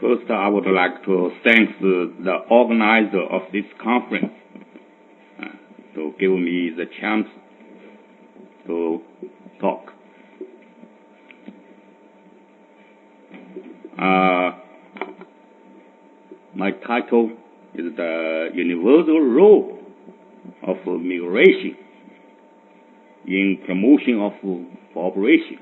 First, I would like to thank the organizer of this conference to give me the chance to talk. My title is the universal role of migration in promotion of cooperation.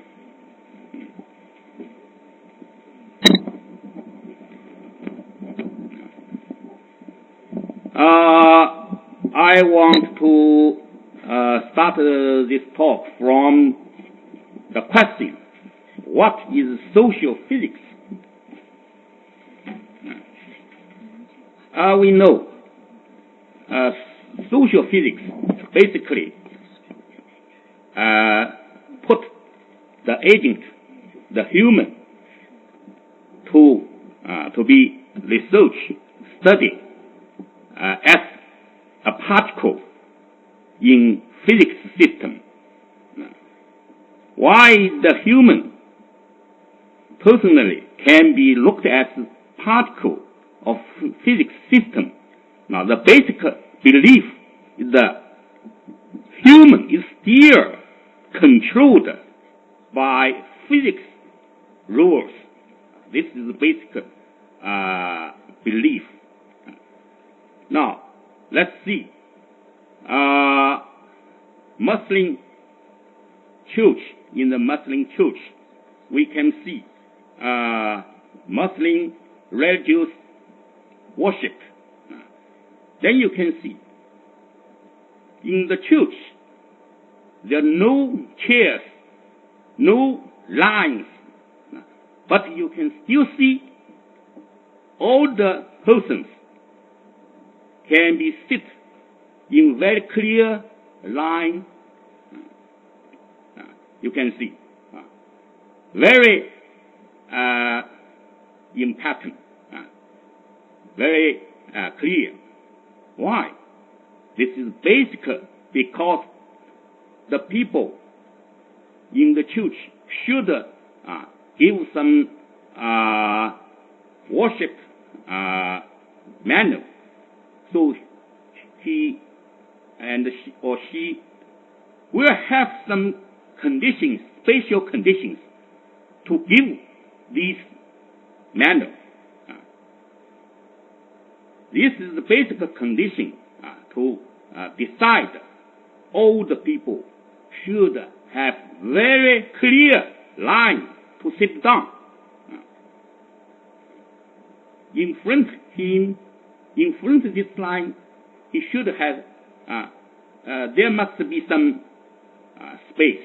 I want to start this talk from the question, what is social physics? We know social physics basically put the agent, the human, to be researched, studied as a particle in physics system. Why the human personally can be looked at as particle of physics system. Now the basic belief is that human is still controlled by physics rules. This is the basic belief. Now, let's see. Muslim church, in the Muslim church, we can see Muslim religious worship. Then you can see in the church there are no chairs, no lines, but you can still see all the persons can be sit in very clear line. You can see very in pattern, very clear. Why? This is basic because the people in the church should give some worship manual. So he or she will have some conditions, special conditions, to give these manual. This is the basic condition to decide all the people should have very clear line to sit down. In front of this line, he should have, there must be some space.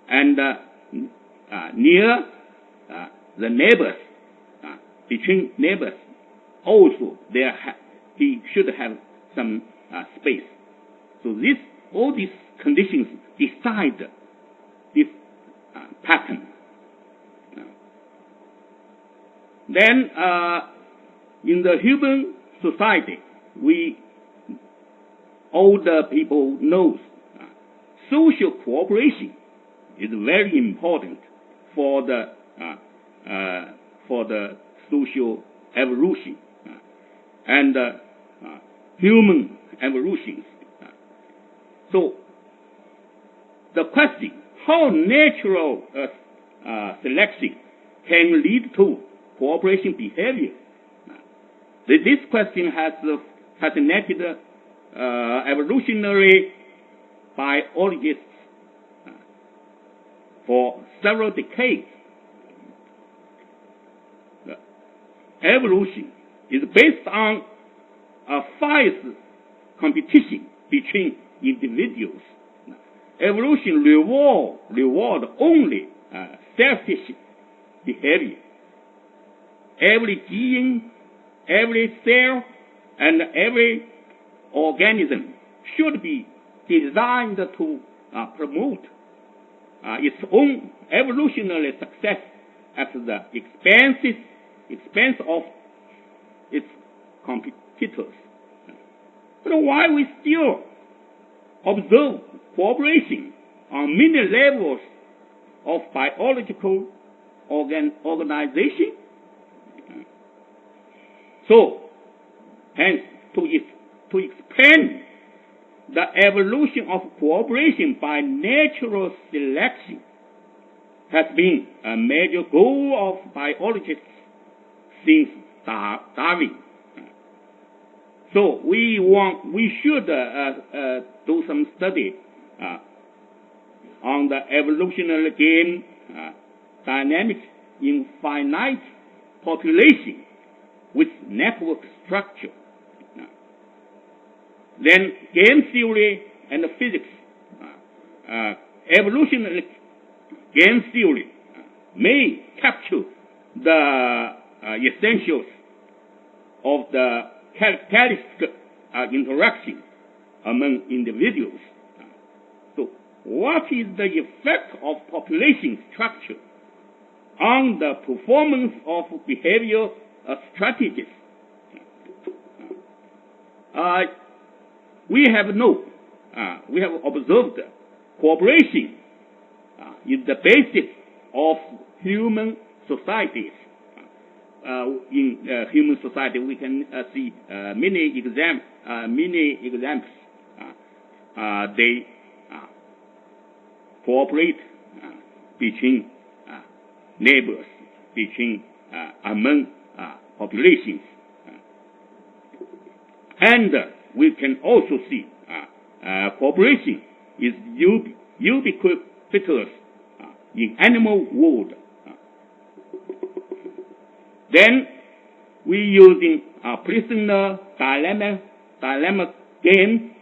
And near the neighbors, between neighbors, also he should have some space. So all these conditions decide this pattern. Then in the human society, all the people knows social cooperation is very important for the social evolution and human evolutions. So the question, how natural selection can lead to cooperation behavior? This question has fascinated evolutionary biologists for several decades. Evolution is based on a fierce competition between individuals. Evolution reward only selfish behavior. Every gene, every cell, and every organism should be designed to promote its own evolutionary success at the expense of its competitors. But why we still observe cooperation on many levels of biological organization? So, hence, to explain the evolution of cooperation by natural selection has been a major goal of biologists since Darwin. So we should do some study on the evolutionary game dynamics in finite population with network structure. Then game theory and physics, evolutionary game theory may capture the essentials of the characteristic interaction among individuals. So what is the effect of population structure on the performance of behavior strategies? We have observed cooperation is the basis of human societies. In human society, we can see many examples. They cooperate between neighbors, among populations, and we can also see cooperation is ubiquitous in animal world. Then we using prisoner dilemma game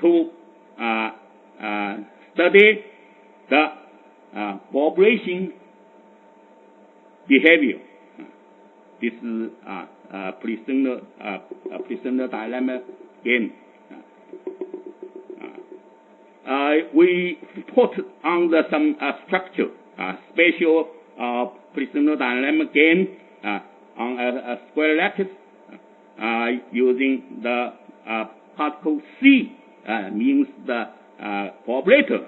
to study the cooperation behavior. This is prisoner dilemma game. We put on some structure, special prisoner dilemma game on a square lattice using the particle C means the cooperator,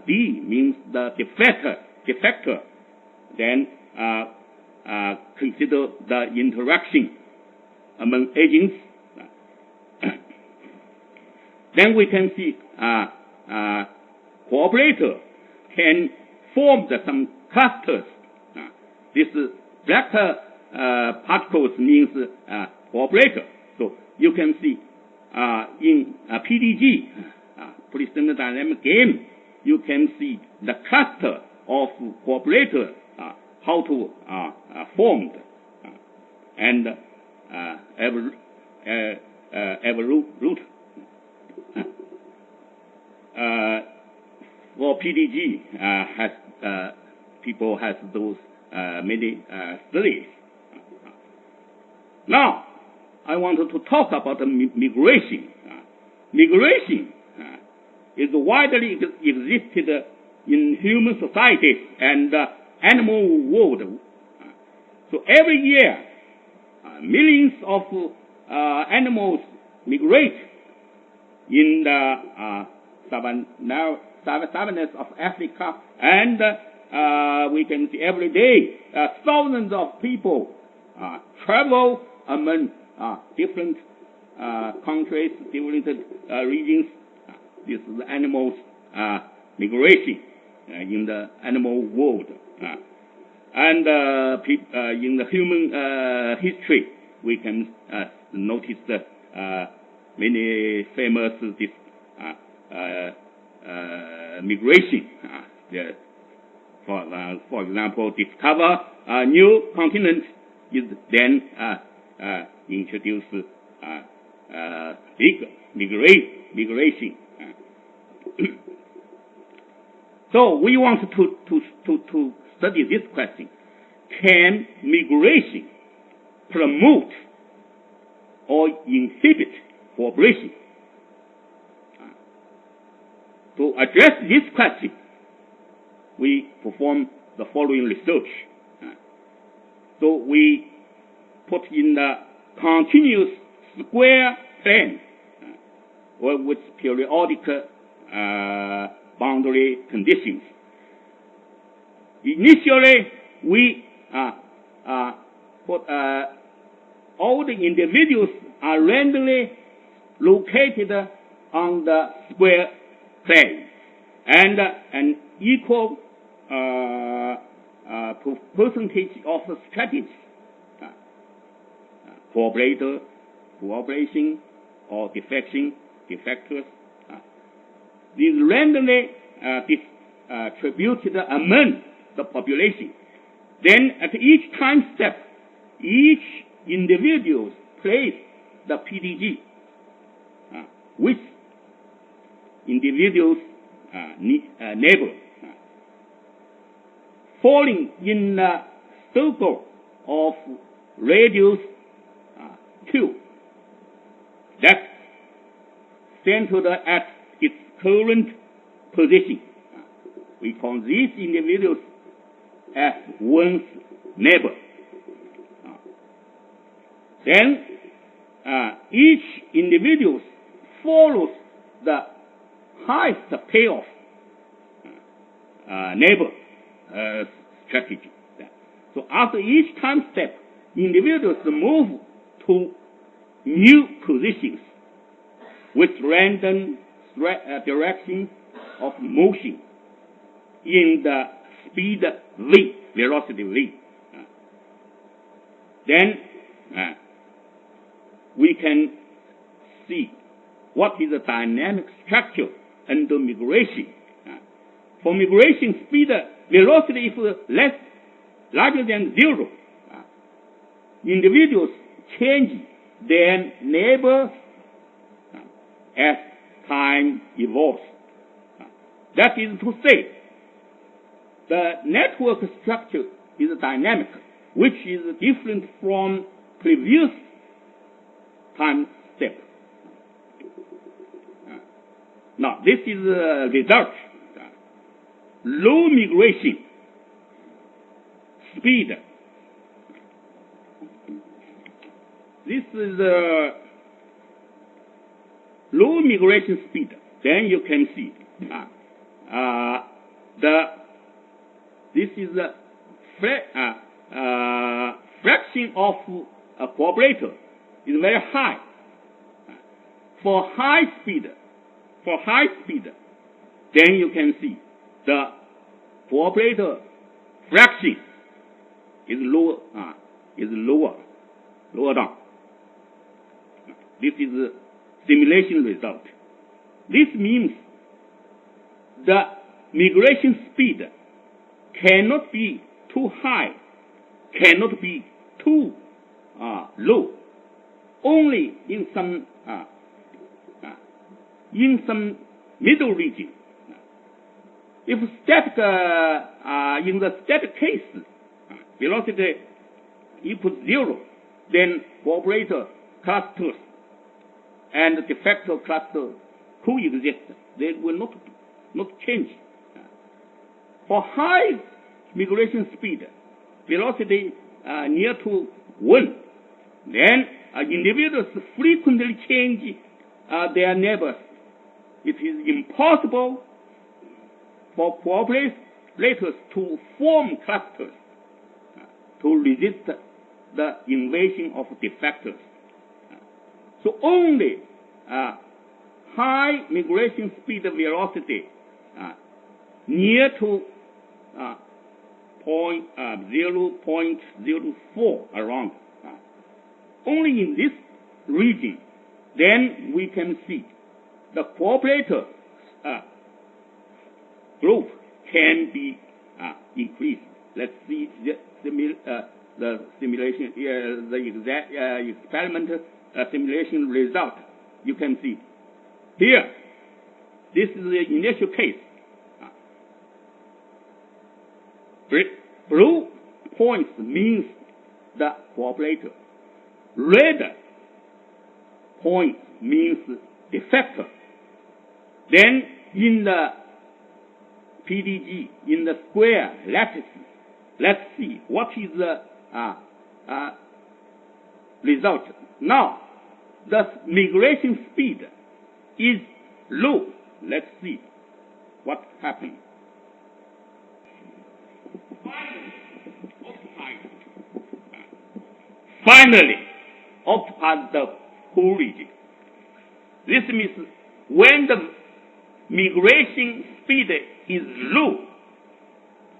D means the defector. Then consider the interaction among agents. Then we can see cooperator can form some clusters. This black particles means cooperator. So you can see in PDG, prisoner dynamic game, you can see the cluster of cooperator how to formed and evolute. For PDG people has those many studies. Now, I wanted to talk about the migration. Migration is widely existed in human societies and animal world. So every year, millions of animals migrate in the savannas of Africa, and we can see every day thousands of people travel among different countries, different regions. This is animals migration in the animal world. And in the human history, we can notice that many famous migration. For example, discover a new continent is then introduce migration. So we want to study this question: can migration promote or inhibit cooperation? To address this question, we perform the following research. So we put in the continuous square plane with periodic boundary conditions. Initially, we all the individuals are randomly located on the square plane, and an equal percentage of strategies, cooperator, cooperation, or defection, defectors, is randomly distributed among the population. Then at each time step, each individual plays the PDG with individual's neighbor, falling in a circle of radius Q that's centered at its current position. We call these individuals as one's neighbor. Then each individual follows the highest payoff neighbor strategy. So after each time step, individuals move to new positions with random directions of motion in the speed v, velocity v. Then we can see what is the dynamic structure under migration. For migration, speed velocity is larger than zero. Individuals change their neighbors as time evolves. That is to say, the network structure is dynamic, which is different from previous time step. Now, this is a result. Low migration speed. This is low migration speed. Then you can see this is the fraction of a cooperator is very high. For high speed, then you can see the cooperator fraction is lower down. This is a simulation result. This means the migration speed cannot be too high, cannot be too low. Only in some middle region. If static in the static case, velocity equals zero, then cooperator clusters and defector cluster coexist. They will not change. For high migration speed, velocity near to 1, then individuals frequently change their neighbors. It is impossible for cooperators to form clusters to resist the invasion of defectors. So only high migration speed velocity near to 0.04 around. Only in this region, then we can see the cooperator group can be increased. Let's see the simulation, the exact experiment simulation result. You can see here. This is the initial case. Blue points means the cooperator. Red point means defector. Then in the PDG, in the square lattice, let's see what is the result. Now, the migration speed is low. Let's see what happens. finally occupies the whole region. This means when the migration speed is low,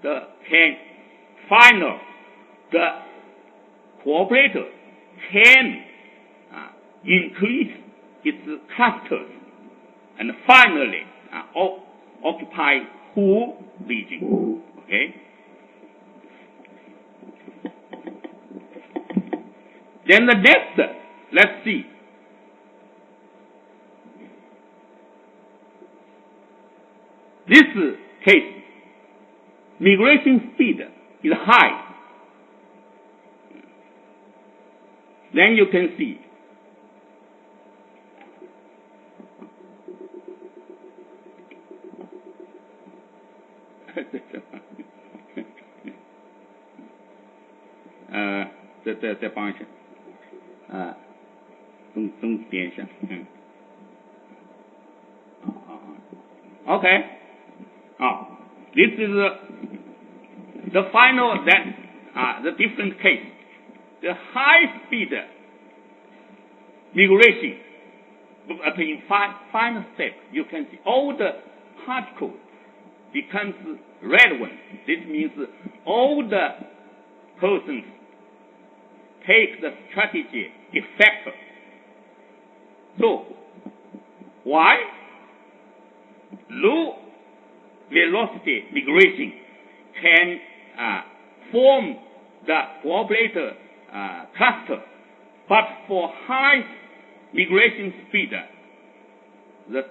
the cooperator can increase its clusters and finally occupy whole region. Okay. Then the next, let's see. This case, migration speed is high. Then you can see再帮一下，增点一下，OK，this is the final the different case. The high speed migration, but in final step, you can see all the particles becomes red one. This means all the persons take the strategy defector. So, why? Low velocity migration can form the cooperator cluster, but for high migration speed, the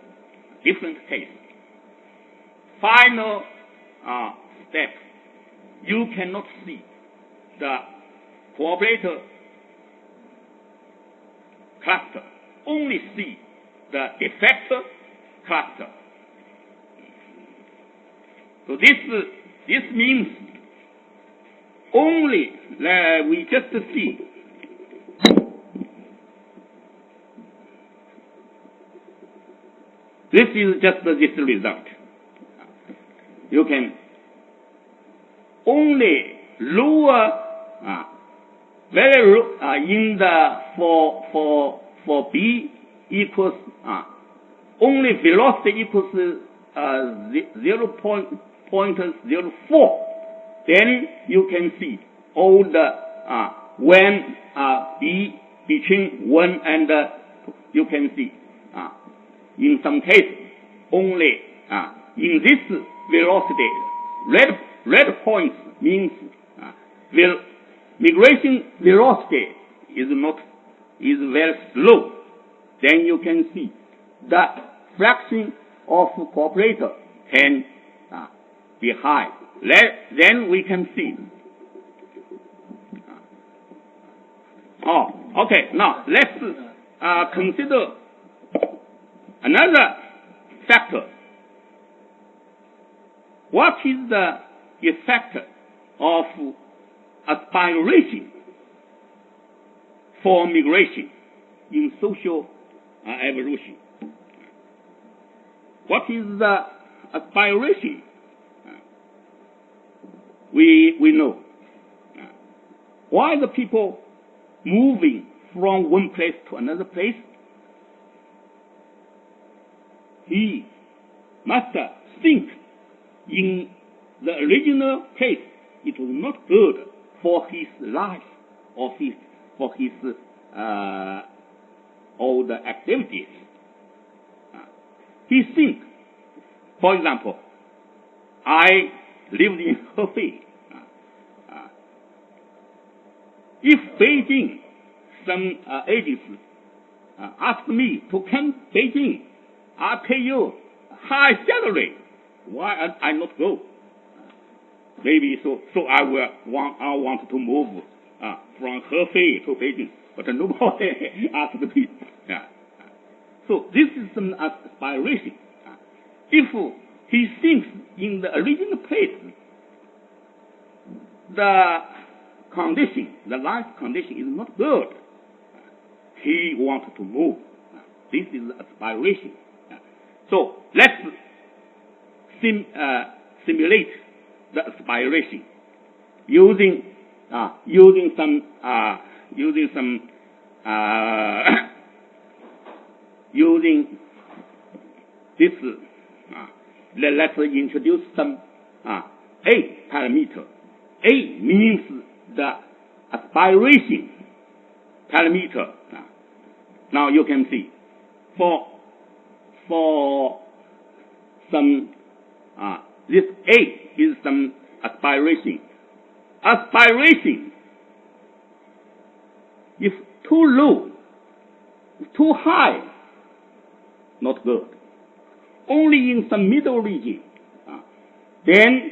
different case. Final step, you cannot see the cooperator cluster, only see the defector cluster. So this means only we just see this is just this result. You can only lower very low in the for B equals only velocity equals 0.04. Then you can see all the when B between 1 and you can see in some cases only in this velocity red points means migration velocity is very slow. Then you can see the fraction of cooperator can be high. Then we can see. Okay. Now let's consider another factor. What is the effect of aspiration for migration in social evolution? What is the aspiration? We know. Why the people moving from one place to another place? He must think in the original case it was not good for his life or for his all the activities. He thinks, for example, I lived in Hefei. If Beijing, some agents ask me to come Beijing, I pay you high salary. Why I not go? Maybe so I want to move from Hefei to Beijing, but nobody asked me. So this is some aspiration. If he thinks in the original place, the condition, the life condition is not good, he wanted to move. This is aspiration. So let's simulate the aspiration using some using some using this. Let's introduce some A parameter. A means the aspiration parameter. Now you can see for some this A is some aspiration. Aspiration, if too low, too high, not good. Only in some middle region. Then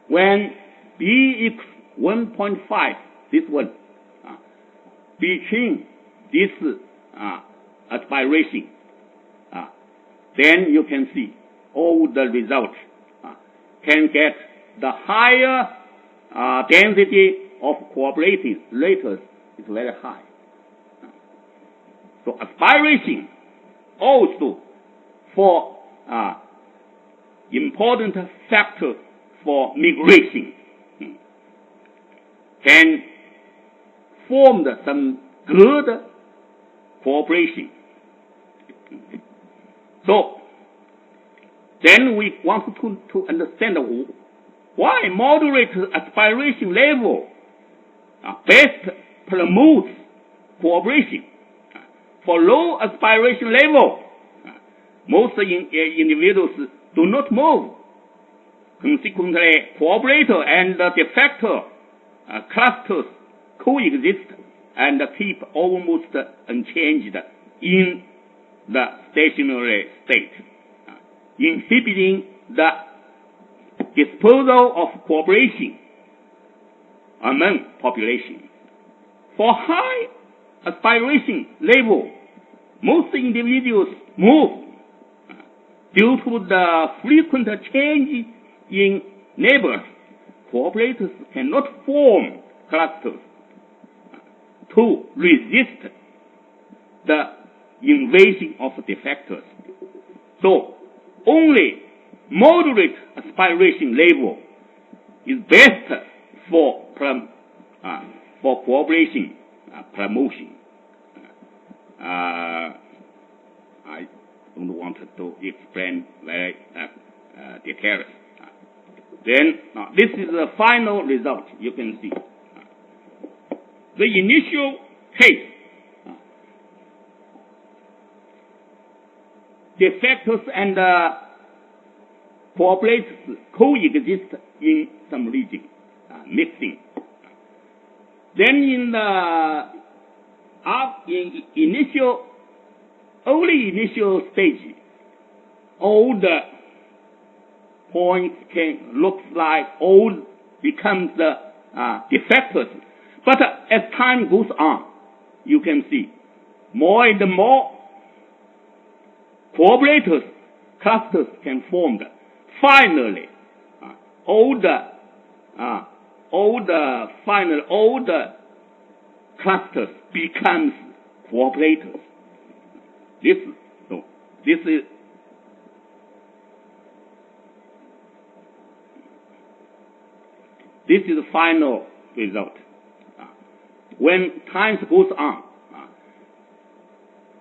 when B equals 1.5, this one, between this aspiration, then you can see all the results can get the higher density of cooperating laters is very high. So aspiration also for important factor for migration can form some good cooperation. So then we want to understand why moderate aspiration level best promotes cooperation. For low aspiration level, most individuals do not move. Consequently, cooperator and defector clusters coexist and keep almost unchanged in the stationary state, inhibiting the disposal of cooperation among population. For high aspiration level, most individuals move. Due to the frequent change in neighbors, cooperators cannot form clusters to resist the invasion of defectors. So only moderate aspiration level is best for cooperation promotion. I don't want to explain very details. Then this is the final result. You can see the initial case. Defectors and cooperators coexist in some region, mixing. Then in the early initial stage, all the points can look like all becomes the defectors. But as time goes on, you can see more and more cooperators clusters can form. Finally, all the clusters becomes cooperators. This is the final result. When time goes on,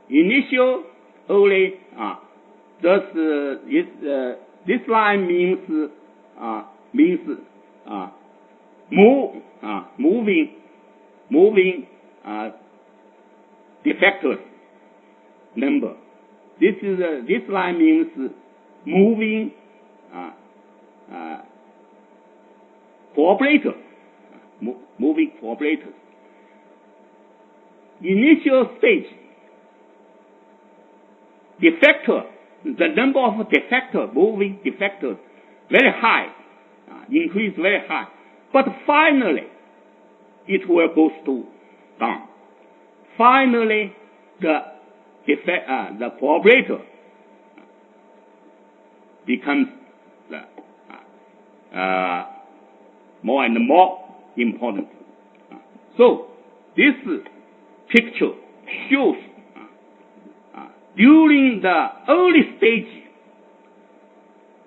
initial, early, this line means moving defectors number. This line means moving cooperators, moving cooperators. Initial stage, defector, the number of moving defectors, very high, increase very high. But finally, it will go down. Finally, the cooperator becomes more and more important. So this picture shows during the early stage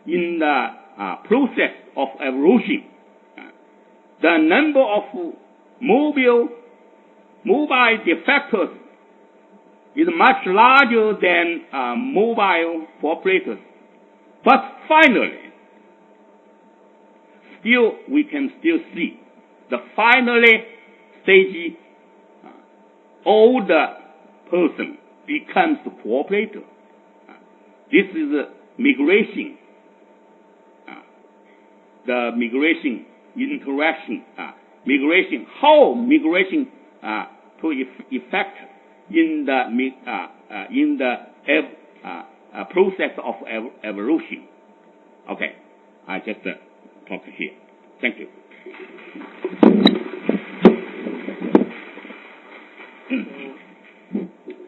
in the process of evolution, the number of mobile mobile defectors is much larger than mobile cooperators. But finally, we can still see the finally stage, all the person becomes the cooperator. This is migration, the migration interaction, how migration to effect in the process of evolution. Okay, I just talk here. Thank you.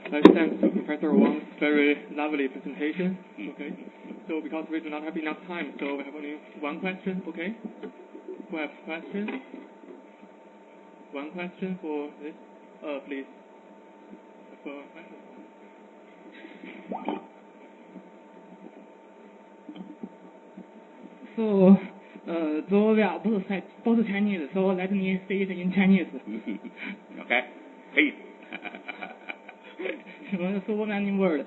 Thanks to Professor Wang's very lovely presentation. Okay, so because we do not have enough time, so we have only one question. Okay, who has questions? One question for this, please. For question. So, though we are both Chinese, so let me say it in Chinese. Okay, please. 说 one word，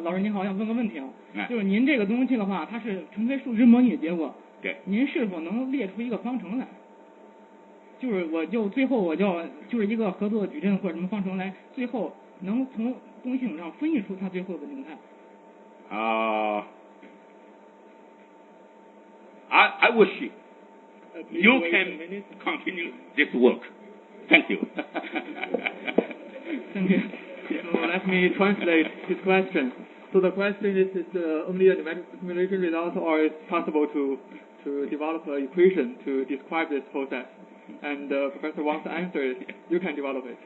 老师您好，想问个问题啊，就是您这个东西的话，它是纯粹数值模拟的结果，对，您是否能列出一个方程来？就是最后就是一个合作矩阵或者什么方程来，最后能从东西上分析出它最后的形态。I wish you can continue this work. Thank you. Thank you. So let me translate his question. So the question is only a numeric simulation result, or it's possible to develop an equation to describe this process? And Professor Wang's answer is, you can develop it.